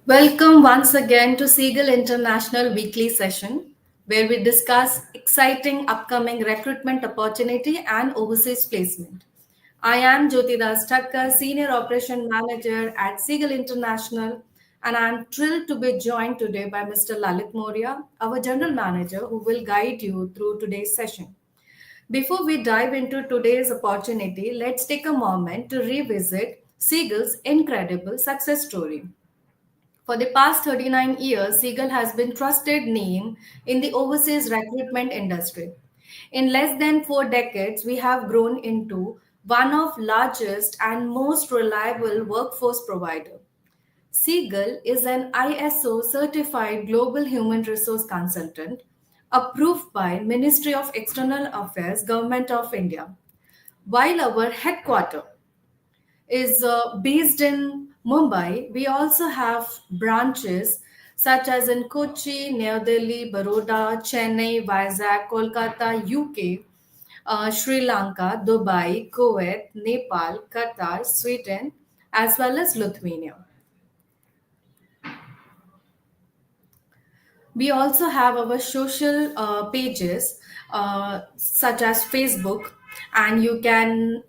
Welcome once again to Seagull International weekly session where we discuss exciting upcoming recruitment opportunity and overseas placement. I am Jyotidas Thakkar, Senior Operation Manager at Seagull International, and I am thrilled to be joined today by Mr. Lalit Moria, our General Manager, who will guide you through today's session. Before we dive into today's opportunity, let's take a moment to revisit Seagull's incredible success story. For the past 39 years, Seagull has been trusted name in the overseas recruitment industry. In less than 4 decades, we have grown into one of largest and most reliable workforce provider. Seagull is an ISO certified global human resource consultant approved by Ministry of External Affairs, Government of India. While our headquarters is based in Mumbai. We also have branches such as in Kochi, New Delhi, Baroda, Chennai, Vizag, Kolkata, UK, Sri Lanka, Dubai, Kuwait, Nepal, Qatar, Sweden, as well as Lithuania. We also have our social pages such as Facebook, and you can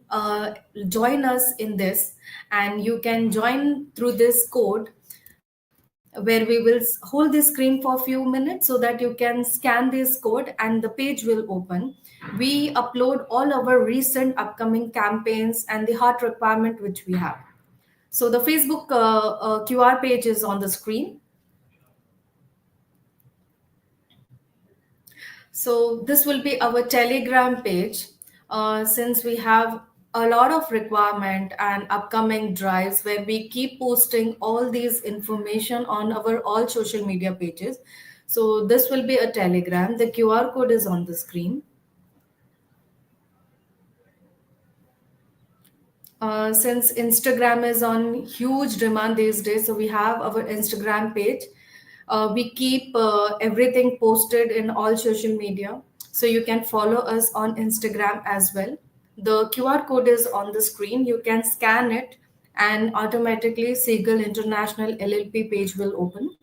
join us in this, and you can join through this code where we will hold the screen for a few minutes so that you can scan this code and the page will open. We upload all our recent upcoming campaigns and the hot requirement which we have. So the Facebook QR page is on the screen. So this will be our Telegram page. Since we have a lot of requirement and upcoming drives where we keep posting all these information on our all social media pages. So this will be a Telegram. The QR code is on the screen. Since Instagram is on huge demand these days, so we have our Instagram page. We keep everything posted in all social media, so you can follow us on Instagram as well. The QR code is on the screen. You can scan it, and automatically Seagull International LLP page will open.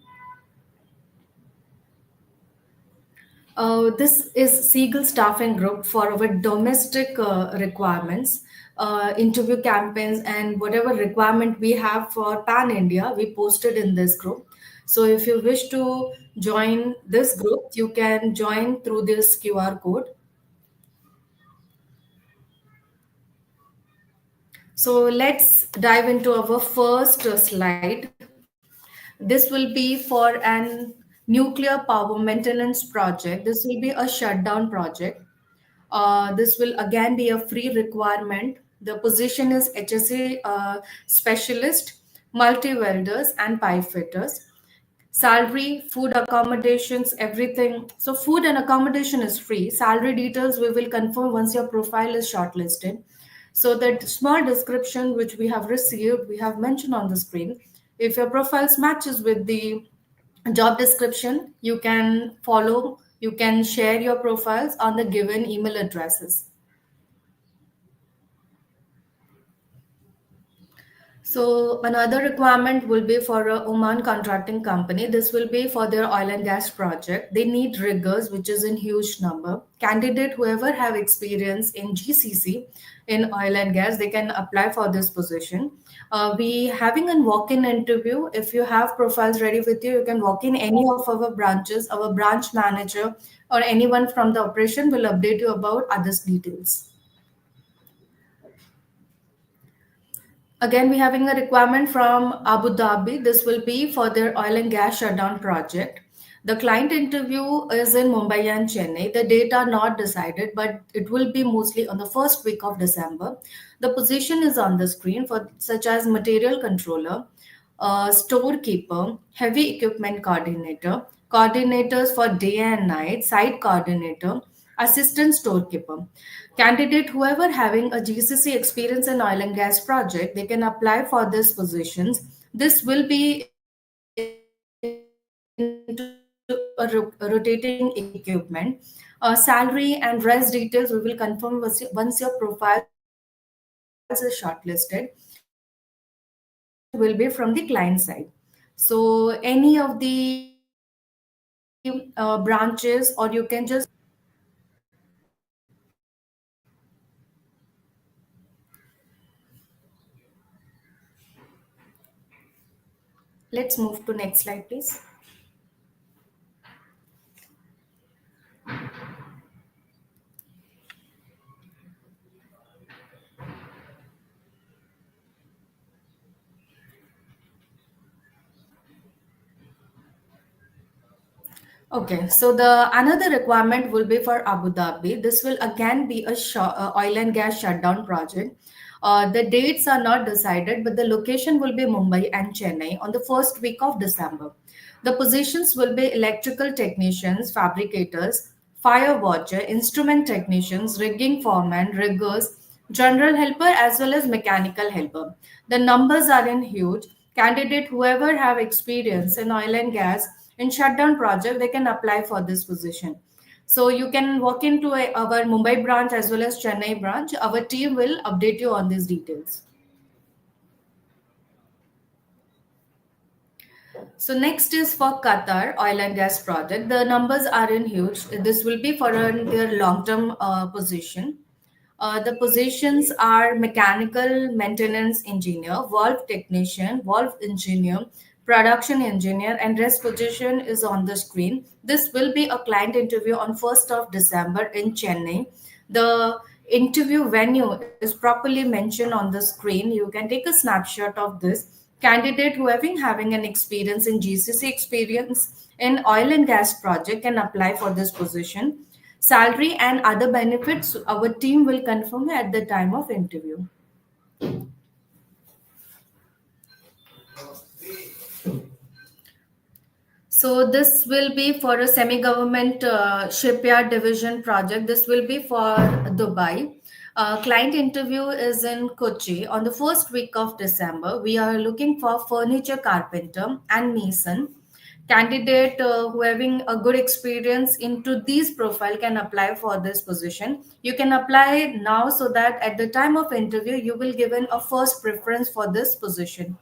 This is Seagull Staffing Group for our domestic requirements, interview campaigns, and whatever requirement we have for Pan India, we posted in this group. So if you wish to join this group, you can join through this QR code. So let's dive into our first slide. This will be for an nuclear power maintenance project. This will be a shutdown project. This will again be a free requirement. The position is HSA specialist, multi welders, and pipe fitters. Salary, food, accommodations, everything. So, food and accommodation is free. Salary details we will confirm once your profile is shortlisted. So, the small description which we have received, we have mentioned on the screen. If your profiles matches with the job description, you can follow, you can share your profiles on the given email addresses. So another requirement will be for a Oman contracting company. This will be for their oil and gas project. They need riggers, which is in huge number. Candidate whoever have experience in GCC in oil and gas, they can apply for this position. We having a walk-in interview. If you have profiles ready with you, you can walk in any of our branches. Our branch manager or anyone from the operation will update you about others details. Again, we're having a requirement from Abu Dhabi. This will be for their oil and gas shutdown project. The client interview is in Mumbai and Chennai. The date are not decided, but it will be mostly on the first week of December. The position is on the screen for such as material controller, storekeeper, heavy equipment coordinator, coordinators for day and night, site coordinator, assistant storekeeper. Candidate whoever having a GCC experience in oil and gas project, they can apply for these positions. This will be into rotating equipment. Salary and rest details we will confirm once your profile is shortlisted. The payment will be from the client side. So any of the branches, or you can just let's move to next slide, please. Okay, so the another requirement will be for Abu Dhabi. This will again be a oil and gas shutdown project. The dates are not decided, but the location will be Mumbai and Chennai on the first week of December. The positions will be electrical technicians, fabricators, fire watcher, instrument technicians, rigging foreman, riggers, general helper, as well as mechanical helper. The numbers are in huge. Candidate whoever have experience in oil and gas in shutdown project, they can apply for this position. So you can walk into our Mumbai branch as well as Chennai branch. Our team will update you on these details. So next is for Qatar oil and gas project. The numbers are in huge. This will be for their long-term position. The positions are mechanical maintenance engineer, valve technician, valve engineer, production engineer, and rest position is on the screen. This will be a client interview on 1st of December in Chennai. The interview venue is properly mentioned on the screen. You can take a snapshot of this. Candidate who having an experience in GCC experience in oil and gas project can apply for this position. Salary and other benefits our team will confirm at the time of interview. So this will be for a semi-government shipyard division project. This will be for Dubai. Client interview is in Kochi on the first week of December. We are looking for furniture carpenter and mason. Candidate who having a good experience into these profile can apply for this position. You can apply now so that at the time of interview you will given a first preference for this position.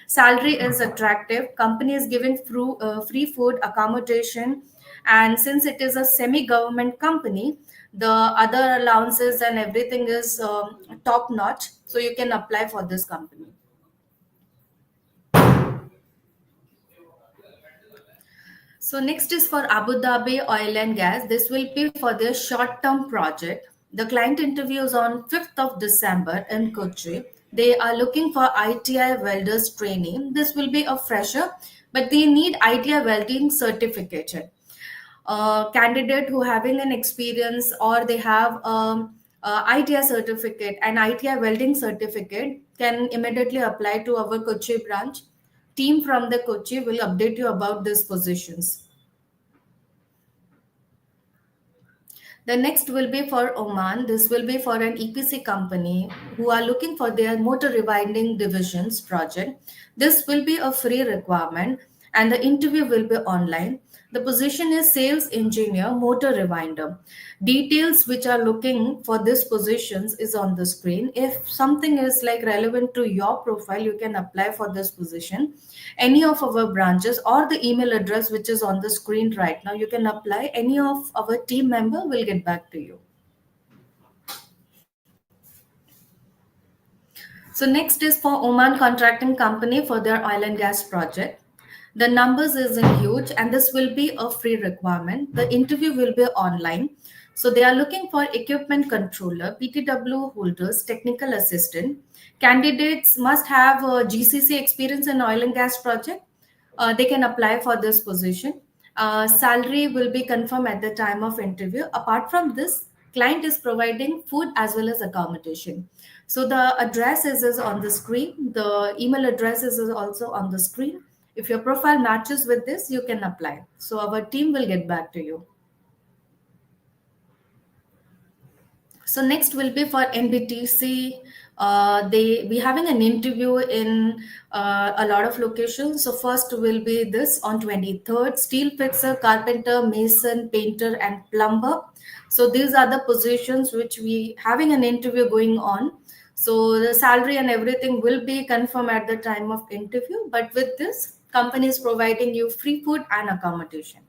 Salary is attractive. Company is giving free food, accommodation, and since it is a semi-government company, the other allowances and everything is top notch. So you can apply for this company. So next is for Abu Dhabi Oil and Gas. This will be for their short-term project. The client interviews on 5th of December in Kochi. They are looking for ITI welders training. This will be a fresher, but they need ITI welding certificate. Candidate who having an experience or they have ITI certificate and ITI welding certificate can immediately apply to our Kochi branch. Team from the Kochi will update you about these positions. The next will be for Oman. This will be for an EPC company who are looking for their motor rewinding divisions project. This will be a free requirement and the interview will be online. The position is sales engineer, motor rewinder. Details which are looking for this positions is on the screen. If something is like relevant to your profile, you can apply for this position. Any of our branches or the email address which is on the screen right now, you can apply. Any of our team member will get back to you. So next is for Oman Contracting Company for their oil and gas project. The numbers isn't huge and this will be a free requirement. The interview will be online. So they are looking for equipment controller, PTW holders, technical assistant. Candidates must have a GCC experience in oil and gas project. They can apply for this position. Salary will be confirmed at the time of interview. Apart from this, client is providing food as well as accommodation. So the address is on the screen. The email address is also on the screen. If your profile matches with this, you can apply. So our team will get back to you. So next will be for NBTC. They we having an interview in a lot of locations. So first will be this on 23rd: steel fixer, carpenter, mason, painter, and plumber. So these are the positions which we having an interview going on. So the salary and everything will be confirmed at the time of interview. But with this, Company is providing you free food and accommodation.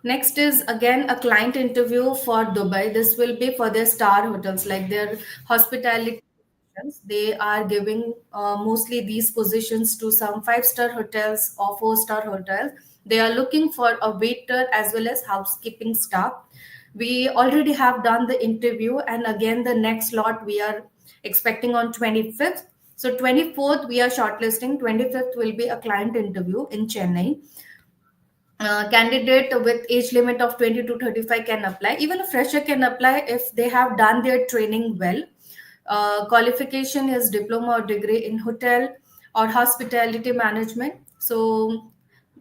Next is again a client interview for Dubai. This will be for their star hotels, like their hospitality positions. They are giving mostly these positions to some five-star hotels or four-star hotels. They are looking for a waiter as well as housekeeping staff. We already have done the interview, and again, the next lot we are expecting on 25th. So 24th we are shortlisting. 25th will be a client interview in Chennai. Candidate with age limit of 20 to 35 can apply. Even a fresher can apply if they have done their training well. Qualification is diploma or degree in hotel or hospitality management. So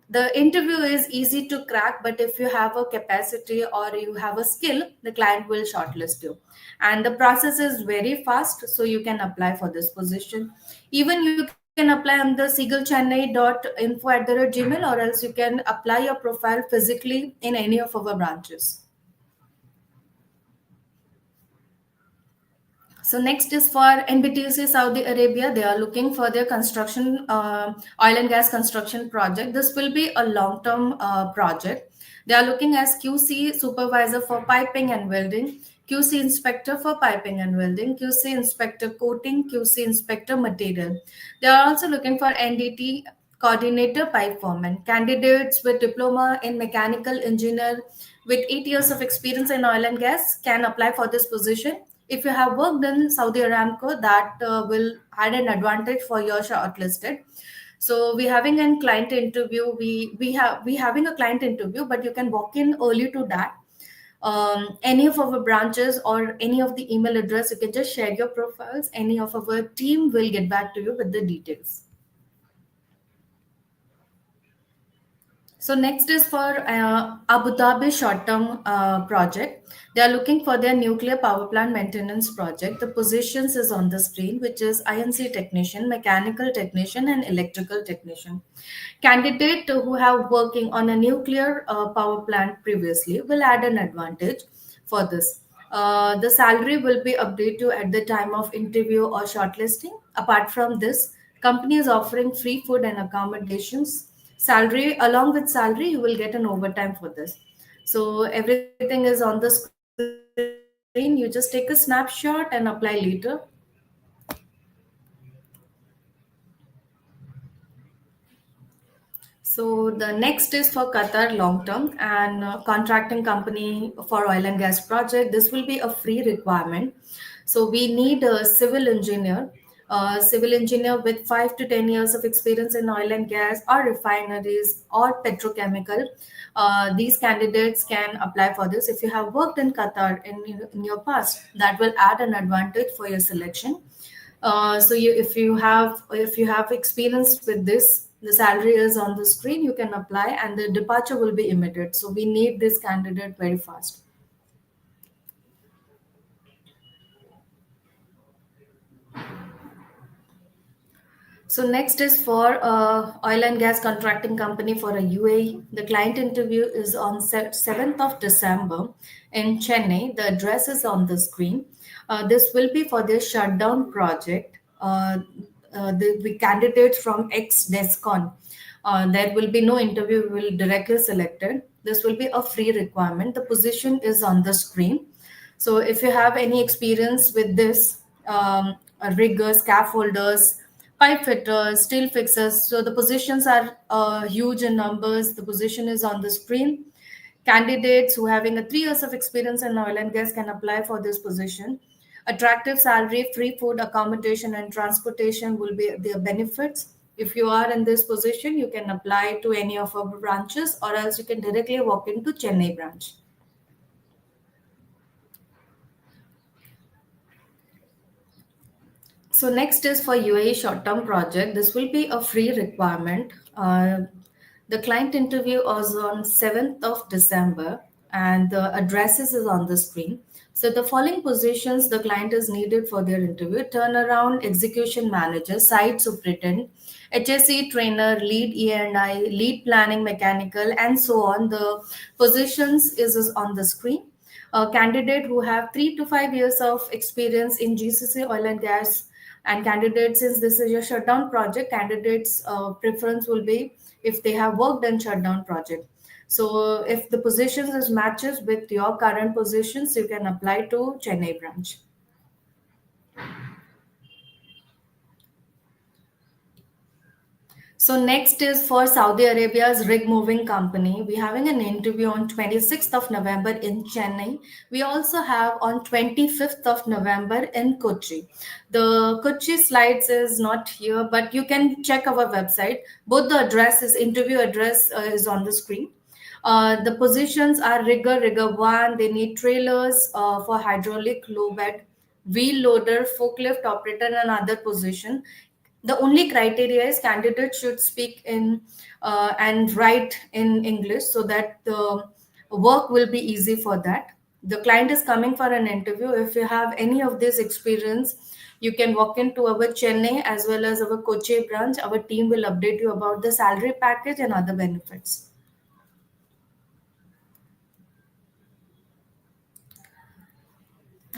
the interview is easy to crack, but if you have a capacity or you have a skill, the client will shortlist you. And the process is very fast, so you can apply for this position. Even you can apply on the seagullchennai.info@gmail, or else you can apply your profile physically in any of our branches. So next is for NBTC Saudi Arabia. They are looking for their construction, oil and gas construction project. This will be a long-term project. They are looking as QC supervisor for piping and welding, QC inspector for piping and welding, QC inspector coating, QC inspector material. They are also looking for NDT coordinator pipe foreman. Candidates with diploma in mechanical engineer with 8 years of experience in oil and gas can apply for this position. If you have worked in Saudi Aramco, that will add an advantage for your shortlisted. So we having a client interview. We having a client interview, but you can walk in early to that. Any of our branches or any of the email address, you can just share your profiles. Any of our team will get back to you with the details. So next is for Abu Dhabi short-term project. They are looking for their nuclear power plant maintenance project. The positions is on the screen, which is INC technician, mechanical technician, and electrical technician. Candidate who have working on a nuclear power plant previously will add an advantage for this. The salary will be updated at the time of interview or shortlisting. Apart from this, company is offering free food and accommodations. Salary, along with salary, you will get an overtime for this. So everything is on the screen. You just take a snapshot and apply later. So the next is for Qatar long term and contracting company for oil and gas project. This will be a free requirement. So we need civil engineer with 5 to 10 years of experience in oil and gas or refineries or petrochemical. These candidates can apply for this. If you have worked in Qatar in your past, that will add an advantage for your selection. So if you have experience with this, the salary is on the screen. You can apply, and the departure will be immediate. So we need this candidate very fast. So next is for oil and gas contracting company for a UAE. The client interview is on 7th of December in Chennai. The address is on the screen. This will be for their shutdown project. The candidates from ex-DESCON. There will be no interview. We will directly selected. This will be a free requirement. The position is on the screen. So if you have any experience with this, riggers, scaffolders, pipe fitters, steel fixers. So the positions are huge in numbers. The position is on the screen. Candidates who having a 3 years of experience in oil and gas can apply for this position. Attractive salary, free food, accommodation, and transportation will be their benefits. If you are in this position, you can apply to any of our branches, or else you can directly walk into Chennai branch. So next is for UAE short-term project. This will be a free requirement. The client interview was on 7th of December, and the addresses is on the screen. So the following positions the client is needed for their interview: turnaround, execution manager, site superintendent, HSE trainer, lead E&I, lead planning mechanical, and so on. The positions is on the screen. A candidate who have 3 to 5 years of experience in GCC oil and gas And candidates, since this is your shutdown project, candidates preference will be if they have worked in shutdown project. So if the positions is matches with your current positions, you can apply to Chennai branch. So next is for Saudi Arabia's rig moving company. We're having an interview on 26th of November in Chennai. We also have on 25th of November in Kochi. The Kochi slides is not here, but you can check our website. Both the addresses, interview address is on the screen. The positions are rigger 1. They need trailers for hydraulic low bed, wheel loader, forklift operator, and other position. The only criteria is candidates should speak in and write in English so that the work will be easy for that. The client is coming for an interview. If you have any of this experience, you can walk into our Chennai as well as our Kochi branch. Our team will update you about the salary package and other benefits.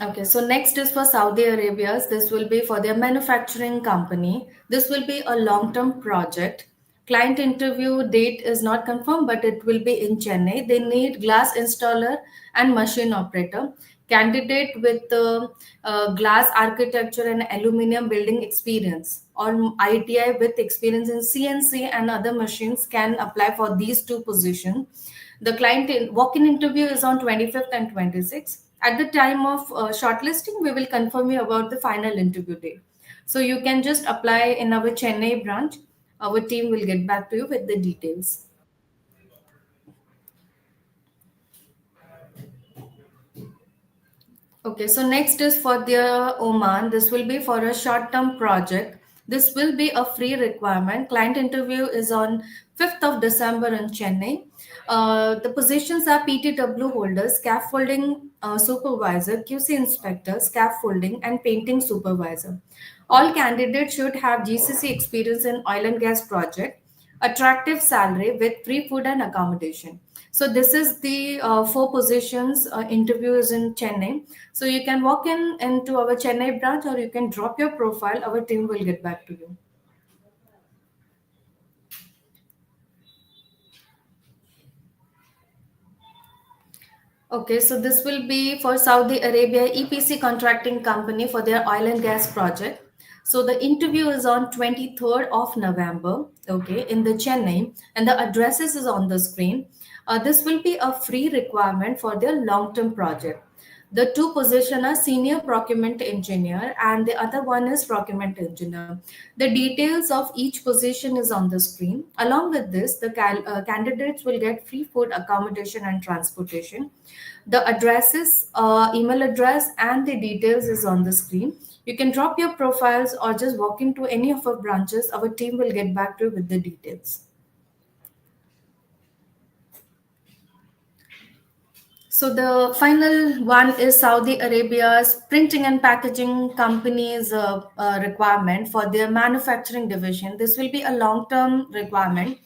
Okay, so next is for Saudi Arabia's. This will be for their manufacturing company. This will be a long-term project. Client interview date is not confirmed, but it will be in Chennai. They need glass installer and machine operator. Candidate with glass architecture and aluminum building experience or ITI with experience in CNC and other machines can apply for these two positions. The walk-in interview is on 25th and 26th. At the time of shortlisting, we will confirm you about the final interview date. So you can just apply in our Chennai branch. Our team will get back to you with the details. Okay, so next is for the Oman. This will be for a short-term project. This will be a free requirement. Client interview is on 5th of December in Chennai. The positions are PTW holders, scaffolding supervisor, QC inspector, scaffolding, and painting supervisor. All candidates should have GCC experience in oil and gas project, attractive salary with free food and accommodation. So this is the four positions. Interview is in Chennai. So you can walk in into our Chennai branch or you can drop your profile. Our team will get back to you. Okay, so this will be for Saudi Arabia EPC contracting company for their oil and gas project. So the interview is on 23rd of November, okay, in the Chennai, and the addresses is on the screen. This will be a free requirement for their long-term project. The two position are senior procurement engineer and the other one is procurement engineer. The details of each position is on the screen. Along with this, the candidates will get free food, accommodation, and transportation. The addresses, email address, and the details is on the screen. You can drop your profiles or just walk into any of our branches. Our team will get back to you with the details. So the final one is Saudi Arabia's printing and packaging company's requirement for their manufacturing division. This will be a long-term requirement.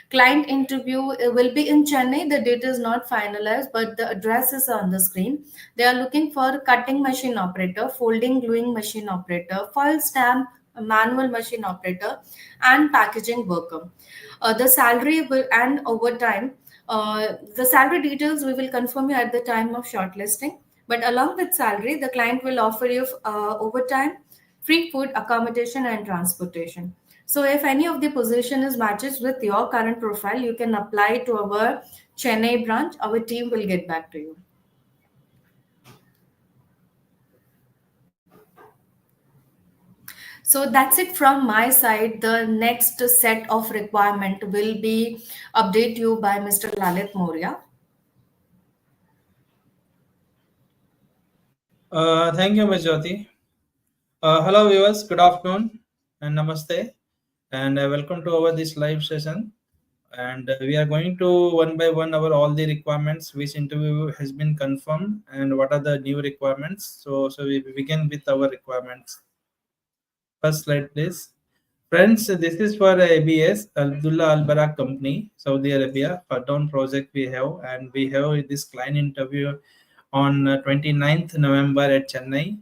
Client interview will be in Chennai. The date is not finalized, but the address is on the screen. They are looking for cutting machine operator, folding gluing machine operator, foil stamp manual machine operator, and packaging worker. The salary will and overtime. The salary details we will confirm you at the time of shortlisting. But along with salary, the client will offer you overtime, free food, accommodation, and transportation. So if any of the position is matches with your current profile, you can apply to our Chennai branch. Our team will get back to you. So that's it from my side. The next set of requirement will be update you by Mr. Lalit Moria. Thank you, Ms. Jyoti. Hello, viewers. Good afternoon and namaste, and welcome to our this live session. And we are going to one by one our all the requirements which interview has been confirmed and what are the new requirements. So we begin with our requirements. First slide, please. Friends, this is for ABS Abdullah Al Barak Company, Saudi Arabia. For down project we have, and we have this client interview on 29th November at Chennai,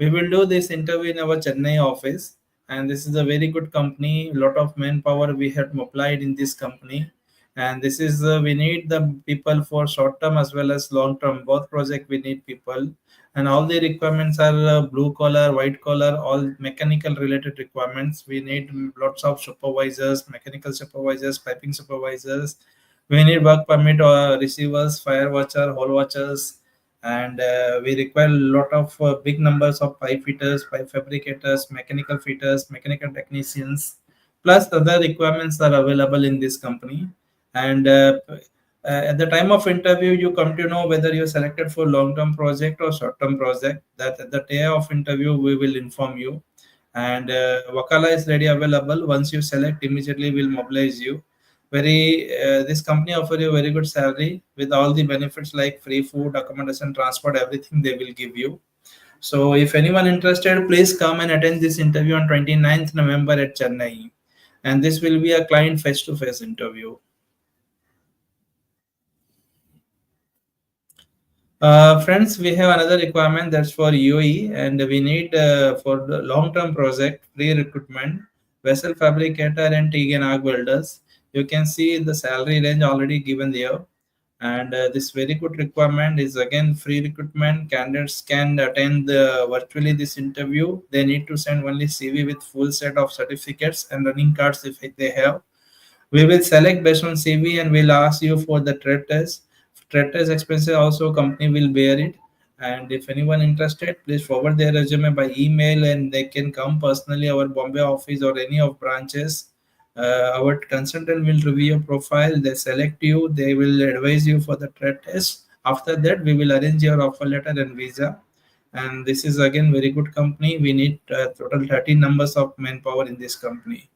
We will do this interview in our Chennai office, and this is a very good company. Lot of manpower we have applied in this company, and this is we need the people for short term as well as long term. Both project we need people, and all the requirements are blue collar, white collar, all mechanical related requirements. We need lots of supervisors, mechanical supervisors, piping supervisors. We need work permit or receivers, fire watcher, hole watchers, and we require a lot of big numbers of pipe fitters, pipe fabricators, mechanical fitters, mechanical technicians, plus other requirements are available in this company. And at the time of interview, you come to know whether you're selected for long-term project or short-term project. That at the day of interview, we will inform you. And Wakala is ready available. Once you select, immediately we'll mobilize you. This company offer you very good salary with all the benefits like free food, accommodation, transport, everything they will give you. So if anyone interested, please come and attend this interview on 29th November at Chennai. And this will be a client face-to-face interview. Friends, we have another requirement that's for UAE, and we need for the long-term project pre-recruitment vessel fabricator and TIG and arc welders. You can see the salary range already given there, and this very good requirement is again free recruitment. Candidates can attend virtually this interview. They need to send only CV with full set of certificates and running cards if they have. We will select based on CV and we'll ask you for the trade test. Trade test expenses also company will bear it. And if anyone interested, please forward their resume by email and they can come personally our Bombay office or any of branches. Our consultant will review your profile. They select you. They will advise you for the trade test. After that, we will arrange your offer letter and visa. And this is again very good company. We need total 30 numbers of manpower in this company.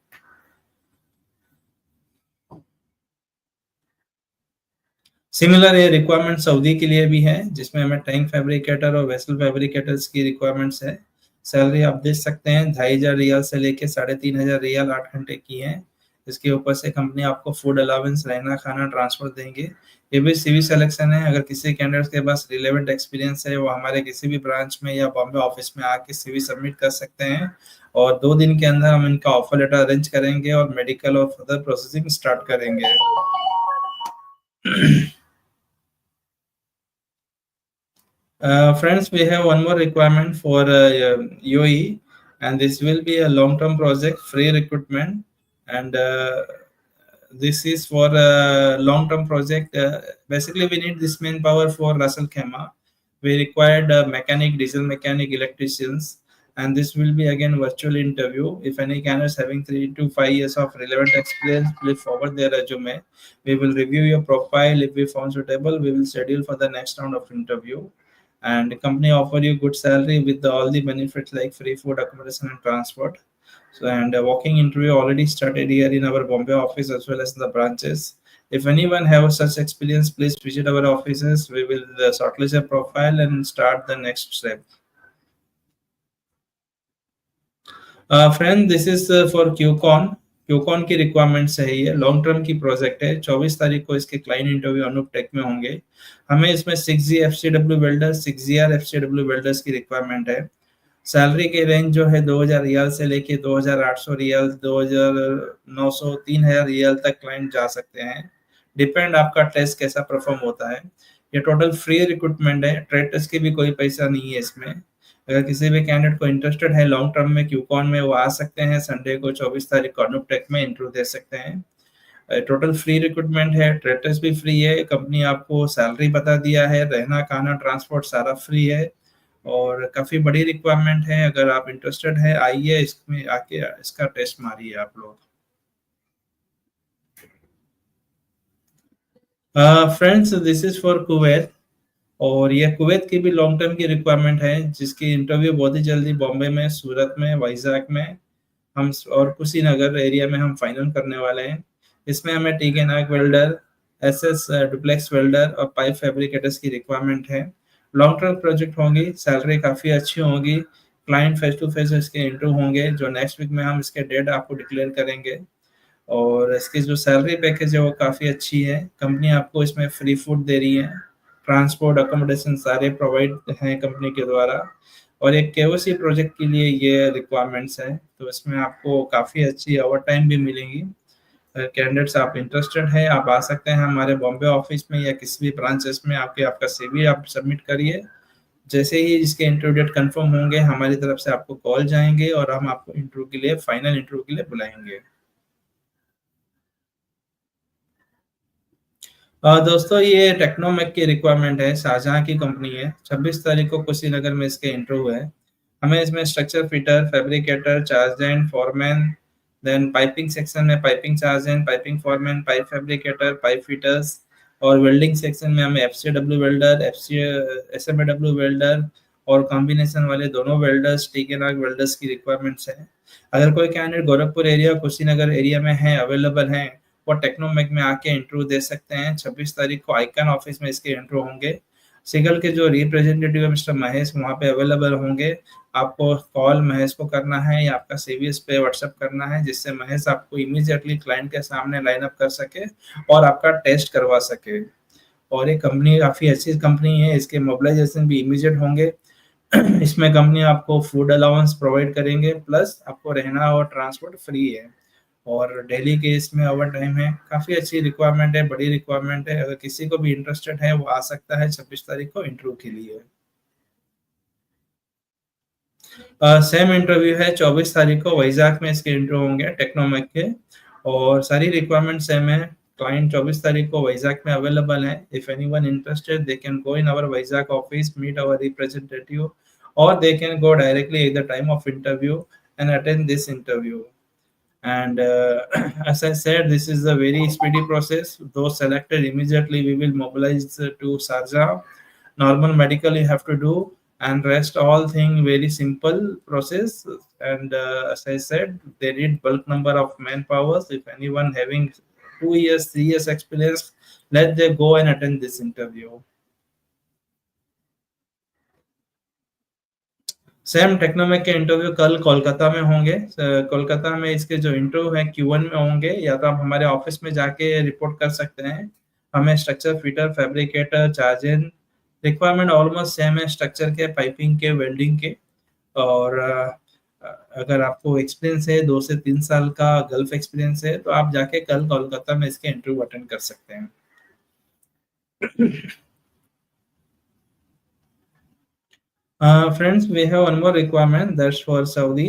Similar ये requirement Saudi के लिए भी है, जिसमें हमें tank fabricator और vessel fabricators की requirements है। सैलरी आप देख सकते हैं 2500 रियाल से लेके 3500 रियाल 8 घंटे की है। इसके ऊपर से कंपनी आपको फूड अलावेंस, रहना खाना, ट्रांसपोर्ट देंगे। ये भी सीवी सिलेक्शन है। अगर किसी कैंडिडेट के पास रिलेवेंट एक्सपीरियंस है, वो हमारे किसी भी ब्रांच में या बॉम्बे ऑफिस में आके सीवी सबमिट कर सकते हैं, और 2 दिन के अंदर हम इनका ऑफर लेटर अरेंज करेंगे और मेडिकल और फर्दर प्रोसेसिंग स्टार्ट करेंगे। Friends, we have one more requirement for UAE, and this will be a long-term project, free recruitment, and this is for a long-term project. Basically, we need this manpower for Russell Khema. We required mechanic, diesel mechanic, electricians, and this will be again virtual interview. If any candidates having 3 to 5 years of relevant experience, please forward their resume. We will review your profile. If we found suitable, we will schedule for the next round of interview. And the company offer you good salary with all the benefits like free food, accommodation, and transport. So, and a walking interview already started here in our Bombay office as well as the branches. If anyone have such experience, please visit our offices. We will shortlist a profile and start the next step. Friend, this is for Qcon. Qcon की requirements है, ये long term की project है। 24 तारीख को इसके client interview Anoop take में होंगे। हमें इसमें 6G FCW welders, 6GR FCW welders की रिक्वायरमेंट है। सैलरी के रेंज जो है 2000 रियाल से लेके 2800 रियाल, 2900, 3000 रियाल तक क्लाइंट जा सकते हैं। डिपेंड आपका टेस्ट कैसा परफॉर्म होता है। ये टोटल फ्री रिक्रूटमेंट है, ट्रेड टेस्ट की भी कोई पैसा नहीं है इसमें। अगर किसी भी कैंडिडेट को इंटरेस्टेड है लॉन्ग टर्म में क्यूकॉन में, वो आ सकते हैं। संडे को 24 तारीख को अनूप टेक में इंटरव्यू दे सकते हैं। टोटल फ्री रिक्रूटमेंट है, ट्रेड टेस्ट भी फ्री है। कंपनी आपको सैलरी बता दिया है, रहना खाना ट्रांसपोर्ट सारा फ्री है, और काफी बड़ी रिक्वायरमेंट है। अगर आप इंटरेस्टेड है, आइए इसमें आके इसका टेस्ट मारिए आप लोग। Friends, this is for Kuwait, और ये कुवैत की भी लॉन्ग टर्म की रिक्वायरमेंट है, जिसकी इंटरव्यू बहुत ही जल्दी बॉम्बे में, सूरत में, वाइजाग में हम और कुशीनगर एरिया में हम फाइनल करने वाले हैं। इसमें हमें TIG and arc welder, SS duplex welder और पाइप फैब्रिकेटर्स की रिक्वायरमेंट है। लॉन्ग टर्म प्रोजेक्ट होंगी, सैलरी काफ़ी अच्छी होगी। क्लाइंट फेस टू फेस इसके इंटरव्यू होंगे, जो नेक्स्ट वीक में हम इसके डेट आपको डिक्लेयर करेंगे। और इसकी जो सैलरी पैकेज है वो काफ़ी अच्छी है। कंपनी आपको इसमें फ्री फूड दे रही है, ट्रांसपोर्ट, अकोमोडेशन सारे प्रोवाइड हैं कंपनी के द्वारा। और एक केओसी प्रोजेक्ट के लिए ये रिक्वायरमेंट्स है, तो इसमें आपको काफ़ी अच्छी ओवर टाइम भी मिलेंगी। कैंडिडेट्स आप इंटरेस्टेड हैं, आप आ सकते हैं हमारे बॉम्बे ऑफिस में या किसी भी ब्रांचेस में आके आपका सीवी आप सबमिट करिए। जैसे ही इसके इंटरव्यू डेट कंफर्म होंगे हमारी तरफ से आपको कॉल जाएंगे और हम आपको इंटरव्यू के लिए फाइनल इंटरव्यू के लिए बुलाएंगे। दोस्तों ये टेक्नोमेक की रिक्वायरमेंट है, शाहजहां की कंपनी है। 26 तारीख को कुशीनगर में इसके इंटरव्यू है। हमें इसमें structure fitter, fabricator, chargehand, foreman, then piping section में piping chargehand, piping foreman, pipe fabricator, pipe fitters, और वेल्डिंग सेक्शन में हमें एफसीडब्ल्यू वेल्डर, एसएमडब्ल्यू वेल्डर और कॉम्बिनेशन वाले दोनों वेल्डर्स, टीकेनाग वेल्डर्स की रिक्वायरमेंट्स है। अगर कोई candidate Gorakhpur area, Kushinagar area में है, अवेलेबल है, वो टेक्नोमेक में आके इंटरव्यू दे सकते हैं। 26 तारीख को आइकन ऑफिस में इसके इंटरव्यू होंगे। सिगल के जो रिप्रेजेंटेटिव है मिस्टर महेश वहाँ पे अवेलेबल होंगे। आपको कॉल महेश को करना है या आपका सीवी इस पे व्हाट्सएप करना है, जिससे महेश आपको इमीडिएटली क्लाइंट के सामने लाइन अप कर सके और आपका टेस्ट करवा सके। और ये कंपनी काफ़ी अच्छी कंपनी है, इसके मोबिलाइजेशन भी इमीडिएट होंगे। इसमें कंपनी आपको फूड अलाउंस प्रोवाइड करेंगे, प्लस आपको रहना और ट्रांसपोर्ट फ्री है, और डेली के इसमें ओवर टाइम है। काफ़ी अच्छी रिक्वायरमेंट है, बड़ी रिक्वायरमेंट है। अगर किसी को भी इंटरेस्टेड है वो आ सकता है 26 तारीख को इंटरव्यू के लिए। सेम इंटरव्यू है 24 तारीख को वैजाग में इसके इंटरव्यू होंगे टेक्नोमेक के, और सारी रिक्वायरमेंट सेम है। क्लाइंट 24 तारीख को वैजाग में अवेलेबल है। If anyone interested they can go in our Vizag office, meet our representative, और they can go directly at the time of interview and attend this interview. And as I said, this is a very speedy process. Those selected immediately we will mobilize to Sharjah. Normal medical you have to do, and rest all thing very simple process. And as I said, they need bulk number of manpower. If anyone having 2 years, 3 years experience, let they go and attend this interview. Same Technomac के interview कल कोलकाता में होंगे। कोलकाता में इसके जो interview है Q1 में होंगे, या तो आप हमारे ऑफिस में जाके रिपोर्ट कर सकते हैं। हमें structure fitter, fabricator, चार्जेंट requirement almost same है, स्ट्रक्चर के, पाइपिंग के, वेल्डिंग के। और अगर आपको एक्सपीरियंस है 2 से 3 साल का गल्फ एक्सपीरियंस है, तो आप जाके कल कोलकाता में इसके इंटरव्यू अटेंड कर सकते हैं। Friends, we have one more requirement that's for Saudi,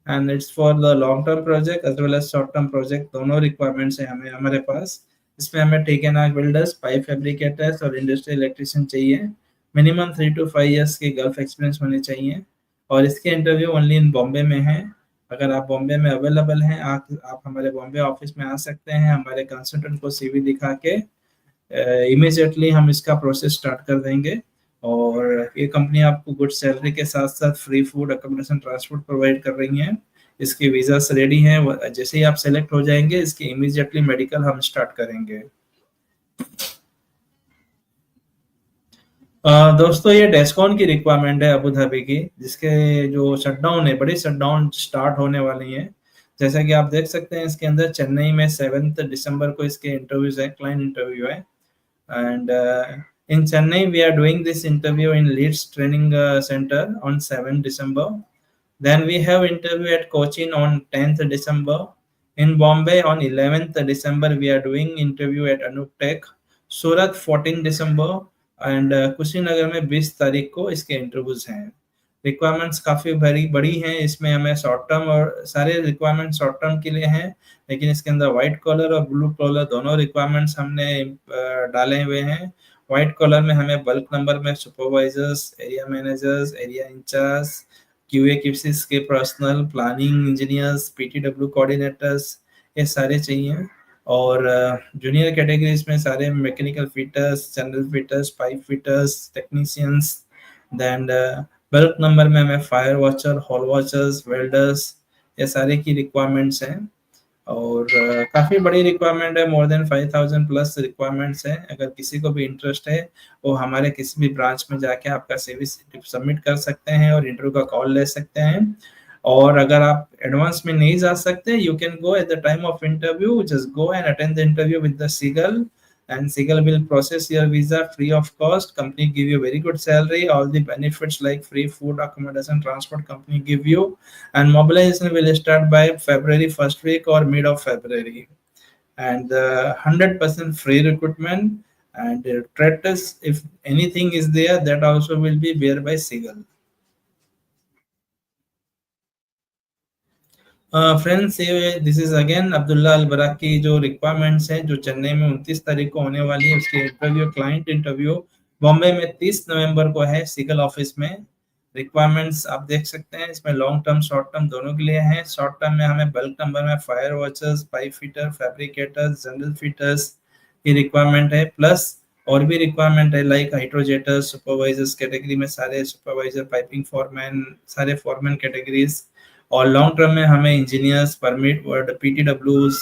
and it's for the long-term project as well as short-term project. दोनों requirements हैं हमें हमारे पास। इसमें हमें टेकनाग वेल्डर्स, पाइप फैब्रिकेटर्स और इंडस्ट्रियल इलेक्ट्रिशियन चाहिए। मिनिमम 3 to 5 years के गल्फ एक्सपीरियंस होने चाहिए, और इसके इंटरव्यू ओनली इन बॉम्बे में है। अगर आप बॉम्बे में अवेलेबल हैं, आप हमारे बॉम्बे ऑफिस में आ सकते हैं। हमारे कंसल्टेंट को सीवी दिखा के इमीडिएटली हम इसका प्रोसेस स्टार्ट कर देंगे। और ये कंपनी आपको गुड सैलरी के साथ साथ free food, accommodation, transport provide कर रही है। इसके वीजास रेडी हैं। जैसे ही आप सेलेक्ट हो जाएंगे, इसकी इमीडिएटली मेडिकल हम स्टार्ट करेंगे। दोस्तों ये डेस्कॉन की रिक्वायरमेंट है अबू धाबी की, जिसके जो शटडाउन है, बड़ी शटडाउन स्टार्ट होने वाली है। जैसा कि आप देख सकते हैं, इसके अंदर चेन्नई में 7 दिसंबर को इसके इंटरव्यूज है, क्लाइंट इंटरव्यू है। And in Chennai, we are doing this interview in Leeds Training Center on 7 December. Then we have interview at Cochin on 10th December. In Bombay on 11th December, we are doing interview at Anup Tech. Surat 14 December, and Kushinagar में 20 तारीख को इसके interviews हैं। Requirements काफ़ी बड़ी हैं। इसमें हमें शॉर्ट टर्म, और सारे रिक्वायरमेंट शॉर्ट टर्म के लिए हैं, लेकिन इसके अंदर व्हाइट कॉलर और ब्लू कॉलर दोनों रिक्वायरमेंट्स हमने डाले हुए हैं। व्हाइट कॉलर में हमें बल्क नंबर में supervisors, area managers, area incharge, QA QCs के personnel, planning engineers, PTW coordinators, ये सारे चाहिए। और जूनियर कैटेगरीज में सारे mechanical fitters, general fitters, pipe fitters, technicians. Then bulk number में हमें fire watcher, hole watchers, welders, ये सारे की रिक्वायरमेंट्स हैं। और काफ़ी बड़ी रिक्वायरमेंट है, मोर देन 5000 प्लस रिक्वायरमेंट्स है। अगर किसी को भी इंटरेस्ट है, वो हमारे किसी भी ब्रांच में जाके आपका सीवी सबमिट कर सकते हैं और इंटरव्यू का कॉल ले सकते हैं। और अगर आप एडवांस में नहीं जा सकते, you can go at the time of interview, just go and attend the interview with the Seagull, and Seagull will process your visa free of cost. Company give you very good salary, all the benefits like free food, accommodation, transport company give you, and mobilization will start by February first week or mid of February, and 100% free recruitment, and threat is if anything is there that also will be bear by Seagull. Friends, ये this is again Abdullah Al Barrak की जो requirements हैं जो चेन्नई में 29 तारीख को होने वाली है, उसकी इंटरव्यू क्लाइंट इंटरव्यू बॉम्बे में 30 नवंबर को है सिगल ऑफिस में। रिक्वायरमेंट्स आप देख सकते हैं, इसमें लॉन्ग टर्म शॉर्ट टर्म दोनों के लिए हैं। शॉर्ट टर्म में हमें बल्क नंबर में fire watchers, pipe fitter, fabricators, general fitters की रिक्वायरमेंट है, प्लस और भी रिक्वायरमेंट है लाइक हाइड्रोजेटर्स, सुपरवाइजर्स कैटेगरी में सारे सुपरवाइजर, पाइपिंग फॉरमैन, सारे फॉरमैन कैटेगरीज। और लॉन्ग टर्म में हमें engineers, permit word, PTWs,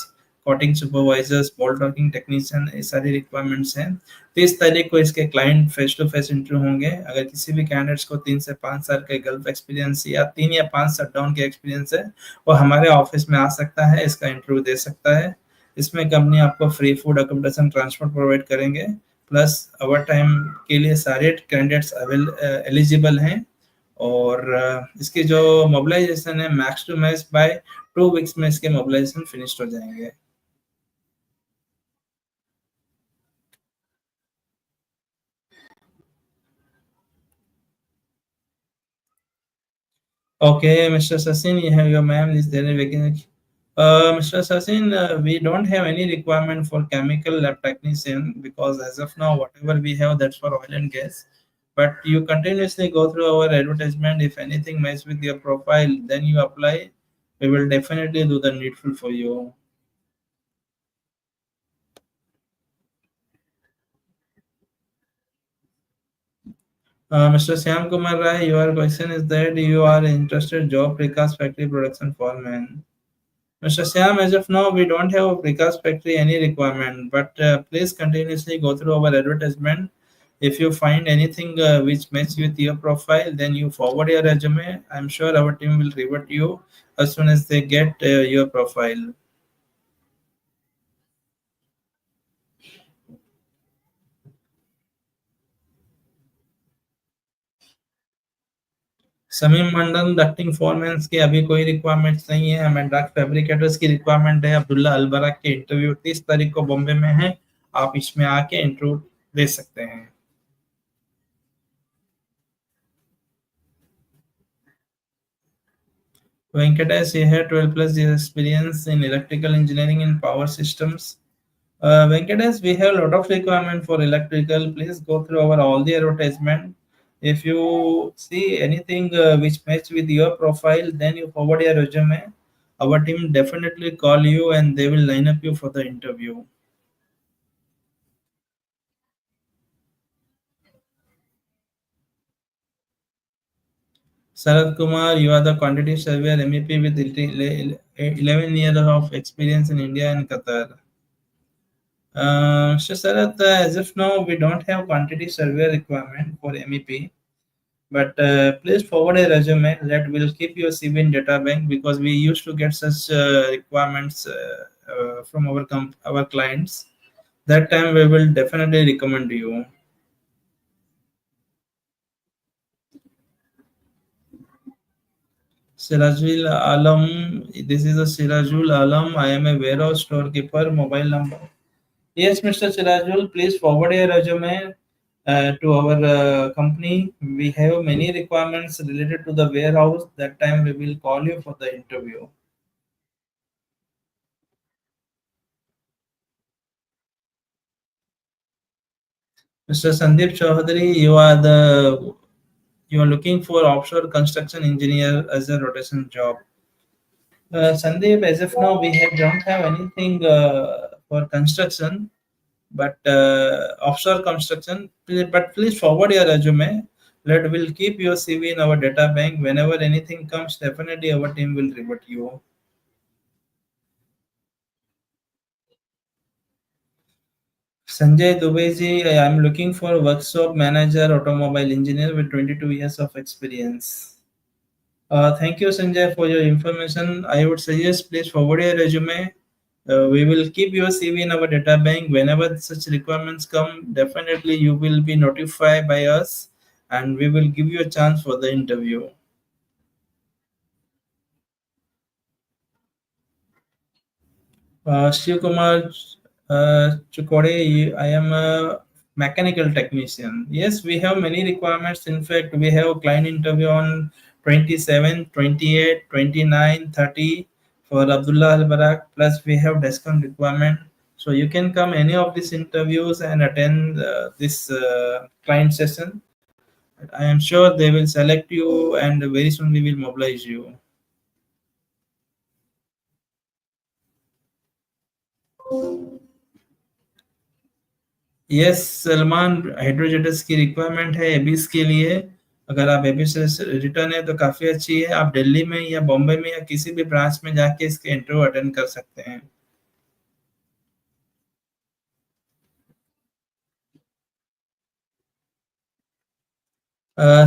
coating supervisors, bolt torquing technician, ये सारी रिक्वायरमेंट्स हैं। 30 तारीख को इसके client face to face interview होंगे। अगर किसी भी कैंडिडेट्स को 3 से 5 साल का गल्फ एक्सपीरियंस या 3 या 5 शटडाउन के एक्सपीरियंस है, वो हमारे ऑफिस में आ सकता है, इसका इंटरव्यू दे सकता है। इसमें कंपनी आपको free food, accommodation, transport provide करेंगे, प्लस ओवर टाइम के लिए सारे कैंडिडेट्स एलिजिबल हैं। और इसकी जो मोबिलाइजेशन है max to max by 2 weeks में इसके मोबिलाइजेशन फिनिश्ड हो जाएंगे। Okay, Mr. Sachin, you have your ma'am. Is there a vacancy? Mr. Sachin, we don't have any requirement for chemical lab technician because as of now, whatever we have, that's for oil and gas. But you continuously go through our advertisement. If anything matches with your profile, then you apply. We will definitely do the needful for you. Mr. Syam Kumar Rai, your question is that you are interested job precast factory production foreman. Mr. Syam, as of now, we don't have a precast factory any requirement, but please continuously go through our advertisement. If you find anything which matches with your profile, then you forward your resume. I'm sure our team will revert you as soon as they get your profile. Sameem Mandal, ducting foreman की अभी कोई requirements नहीं है, हमें duct fabricators की requirement है। अब्दुल्ला अलबरा के interview 30 तारीख को बॉम्बे में है, आप इसमें आके इंटरव्यू दे सकते हैं। Venkatesh, he had 12 plus years experience in electrical engineering and power systems. Venkatesh, we have a lot of requirement for electrical. Please go through our all the advertisement. If you see anything which match with your profile, then you forward your resume. Our team definitely call you and they will line up you for the interview. Sarath Kumar, you are the quantity surveyor MEP with 11 years of experience in India and Qatar. So Sarath, as of now, we don't have quantity survey requirement for MEP, but please forward a resume that will keep your CV in data bank because we used to get such requirements from our clients. That time we will definitely recommend you. Sirajul Alam, this is a Sirajul Alam. I am a warehouse storekeeper. Mobile number. Yes, Mr. Sirajul, please forward your resume to our company. We have many requirements related to the warehouse. That time we will call you for the interview. Mr. Sandeep Chaudhary, you are looking for offshore construction engineer as a rotation job. Sandeep, as of now, don't have anything for construction, but offshore construction. But please forward your resume. Let will keep your CV in our data bank. Whenever anything comes, definitely our team will revert you. Sanjay Dubey ji, I am looking for a workshop manager, automobile engineer with 22 years of experience. Thank you, Sanjay, for your information. I would suggest please forward your resume We will keep your CV in our data bank. Whenever such requirements come, definitely you will be notified by us, and we will give you a chance for the interview. Shiv Kumar Chukode, I am a mechanical technician. Yes, we have many requirements. In fact, we have a client interview on 27, 28, 29, 30 for Abdullah Al Barak. Plus, we have discount requirement. So you can come any of these interviews and attend this client session. I am sure they will select you, and very soon we will mobilize you. Yes Salman, hydrojets की requirement है Abies के लिए। अगर आप Abies से return है तो काफ़ी अच्छी है। आप दिल्ली में या बॉम्बे में या किसी भी ब्रांच में जाके इसके इंटरव्यू अटेंड कर सकते हैं।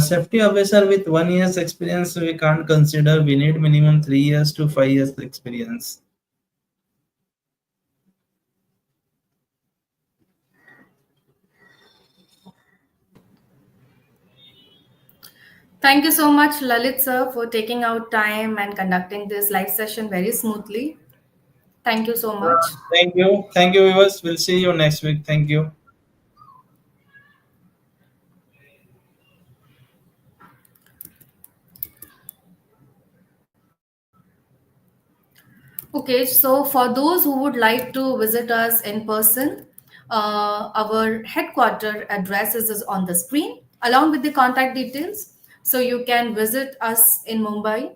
Safety officer with 1 year's experience we can't consider. We need minimum 3 years to 5 years experience. Thank you so much, Lalit sir, for taking out time and conducting this live session very smoothly. Thank you so much. Thank you viewers. We'll see you next week. Thank you. Okay, so for those who would like to visit us in person, our headquarter address is on the screen along with the contact details. So you can visit us in Mumbai.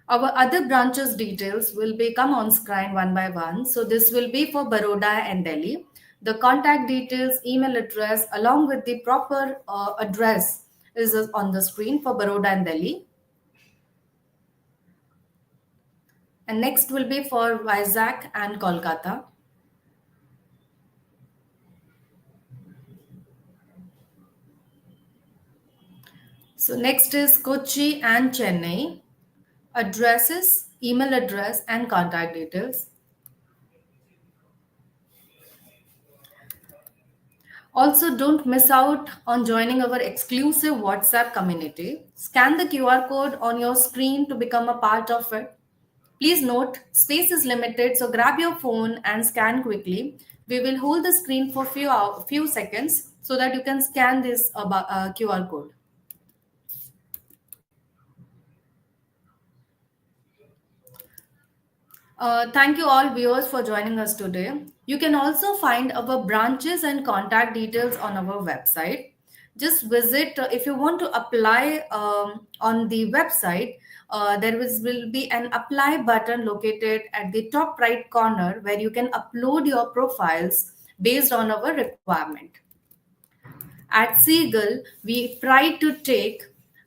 Our other branches details will be come on screen one by one. So this will be for Baroda and Delhi. The contact details, email address, along with the proper address is on the screen for Baroda and Delhi. And next will be for Vizag and Kolkata. So next is Kochi and Chennai. Addresses, email address, and contact details. Also, don't miss out on joining our exclusive WhatsApp community. Scan the QR code on your screen to become a part of it. Please note, space is limited, so grab your phone and scan quickly. We will hold the screen for few seconds so that you can scan this QR code. Thank you all viewers for joining us today. You can also find our branches and contact details on our website. Just visit if you want to apply on the website. Will be an apply button located at the top right corner where you can upload your profiles based on our requirement. At Seagull, we try to take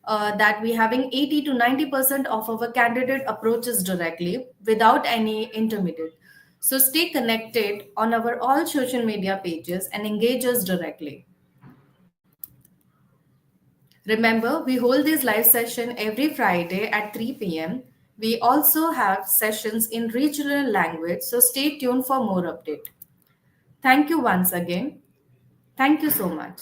that we having 80 to 90% of our candidate approaches directly without any intermediate. So stay connected on our all social media pages and engage us directly. Remember, we hold this live session every Friday at 3 p.m. We also have sessions in regional language, so stay tuned for more update. Thank you once again. Thank you so much.